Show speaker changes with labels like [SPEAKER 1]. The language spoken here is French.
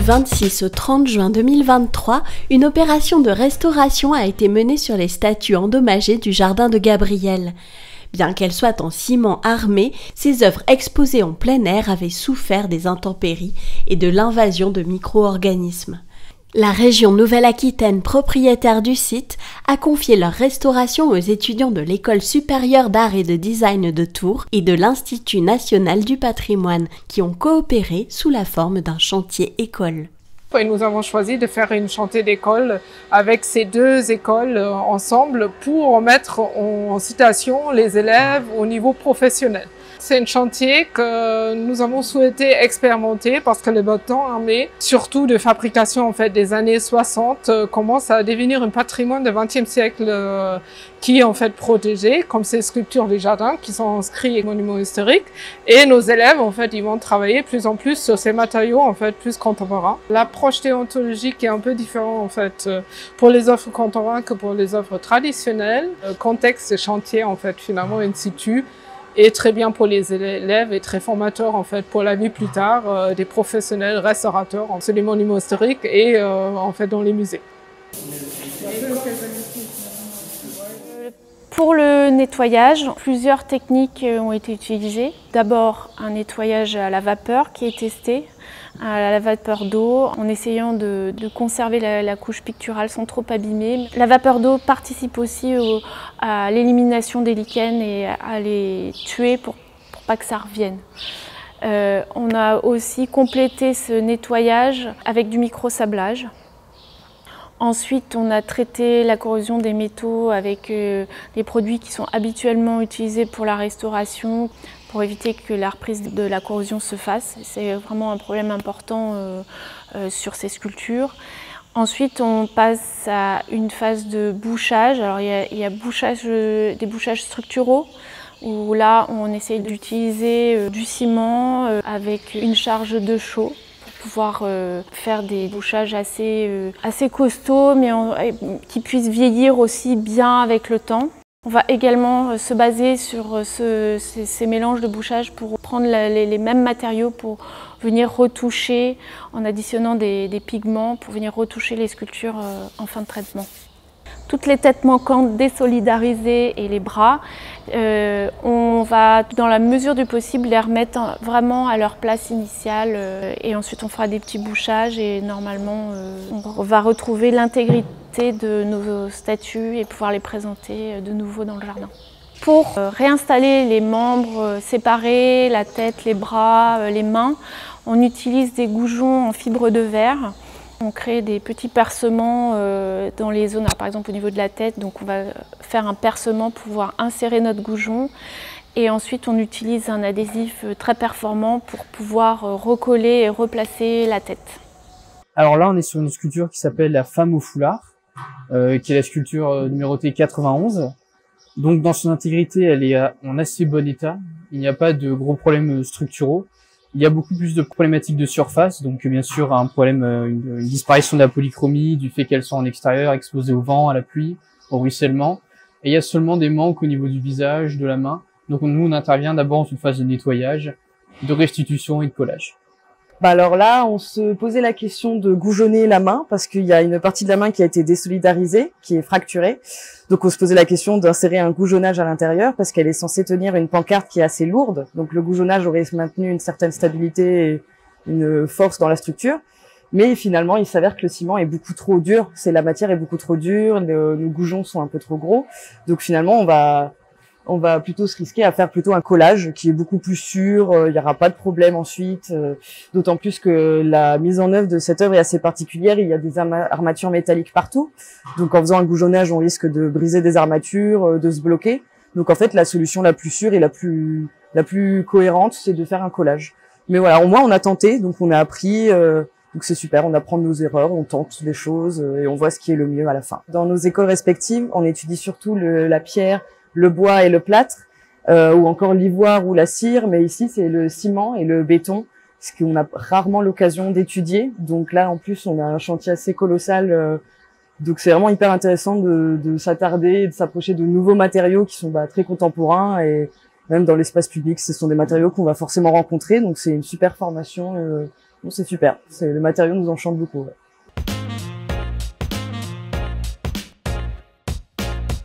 [SPEAKER 1] 26 au 30 juin 2023, une opération de restauration a été menée sur les statues endommagées du jardin de Gabriel. Bien qu'elles soient en ciment armé, ces œuvres exposées en plein air avaient souffert des intempéries et de l'invasion de micro-organismes. La région Nouvelle-Aquitaine, propriétaire du site, a confié leur restauration aux étudiants de l'École supérieure d'art et de design de Tours et de l'Institut national du patrimoine, qui ont coopéré sous la forme d'un chantier école.
[SPEAKER 2] Et nous avons choisi de faire une chantier d'école avec ces deux écoles ensemble pour mettre en citation les élèves au niveau professionnel. C'est un chantier que nous avons souhaité expérimenter parce que le bâtiment armé, surtout de fabrication en fait des années 60, commence à devenir un patrimoine du XXe siècle qui est en fait protégé, comme ces sculptures des jardins qui sont inscrits aux monuments historiques. Et nos élèves en fait, ils vont travailler plus en plus sur ces matériaux en fait plus contemporains. L'approche théontologique est un peu différente en fait pour les œuvres contemporaines que pour les œuvres traditionnelles. Le contexte de chantier en fait finalement in situ est très bien pour les élèves et très formateur en fait pour la vie plus tard des professionnels restaurateurs sur les monuments historiques et en fait dans les musées.
[SPEAKER 3] Pour le nettoyage, plusieurs techniques ont été utilisées. D'abord un nettoyage à la vapeur qui est testé, à la vapeur d'eau, en essayant de conserver la couche picturale sans trop abîmer. La vapeur d'eau participe aussi à l'élimination des lichens et à les tuer pour pas que ça revienne. On a aussi complété ce nettoyage avec du microsablage. Ensuite, on a traité la corrosion des métaux avec des produits qui sont habituellement utilisés pour la restauration, pour éviter que la reprise de la corrosion se fasse. C'est vraiment un problème important sur ces sculptures. Ensuite, on passe à une phase de bouchage. Alors, il y a des bouchages structuraux, où là, on essaye d'utiliser du ciment avec une charge de chaux, pouvoir faire des bouchages assez costauds, mais qui puissent vieillir aussi bien avec le temps. On va également se baser sur ces mélanges de bouchage pour prendre les mêmes matériaux pour venir retoucher, en additionnant des pigments, pour venir retoucher les sculptures en fin de traitement. Toutes les têtes manquantes désolidarisées et les bras, on va, dans la mesure du possible, les remettre vraiment à leur place initiale. Et ensuite, on fera des petits bouchages et normalement, on va retrouver l'intégrité de nos statues et pouvoir les présenter de nouveau dans le jardin. Pour réinstaller les membres séparés, la tête, les bras, les mains, on utilise des goujons en fibre de verre. On crée des petits percements dans les zones, par exemple au niveau de la tête, donc on va faire un percement pour pouvoir insérer notre goujon. Et ensuite on utilise un adhésif très performant pour pouvoir recoller et replacer la tête.
[SPEAKER 4] Alors là on est sur une sculpture qui s'appelle la femme au foulard, qui est la sculpture numérotée 91. Donc dans son intégrité elle est en assez bon état, il n'y a pas de gros problèmes structuraux. Il y a beaucoup plus de problématiques de surface, donc bien sûr un problème, une disparition de la polychromie, du fait qu'elles sont en extérieur, exposées au vent, à la pluie, au ruissellement. Et il y a seulement des manques au niveau du visage, de la main. Donc nous on intervient d'abord dans une phase de nettoyage, de restitution et de collage.
[SPEAKER 5] Alors là, on se posait la question de goujonner la main parce qu'il y a une partie de la main qui a été désolidarisée, qui est fracturée. Donc on se posait la question d'insérer un goujonnage à l'intérieur parce qu'elle est censée tenir une pancarte qui est assez lourde. Donc le goujonnage aurait maintenu une certaine stabilité et une force dans la structure. Mais finalement, il s'avère que le ciment est beaucoup trop dur. La matière est beaucoup trop dure, nos goujons sont un peu trop gros. Donc finalement, on va plutôt se risquer à faire plutôt un collage qui est beaucoup plus sûr, il n'y aura pas de problème ensuite, d'autant plus que la mise en œuvre de cette œuvre est assez particulière, il y a des armatures métalliques partout, donc en faisant un goujonnage on risque de briser des armatures, de se bloquer, donc en fait la solution la plus sûre et la plus cohérente c'est de faire un collage. Mais voilà, au moins on a tenté, donc on a appris, donc c'est super, on apprend de nos erreurs, on tente les choses et on voit ce qui est le mieux à la fin. Dans nos écoles respectives, on étudie surtout la pierre, le bois et le plâtre, ou encore l'ivoire ou la cire, mais ici c'est le ciment et le béton, ce qu'on a rarement l'occasion d'étudier. Donc là en plus on a un chantier assez colossal, donc c'est vraiment hyper intéressant de s'attarder et de s'approcher de nouveaux matériaux qui sont très contemporains et même dans l'espace public, ce sont des matériaux qu'on va forcément rencontrer, donc c'est une super formation Bon, c'est super. Le matériau nous enchante beaucoup. Ouais.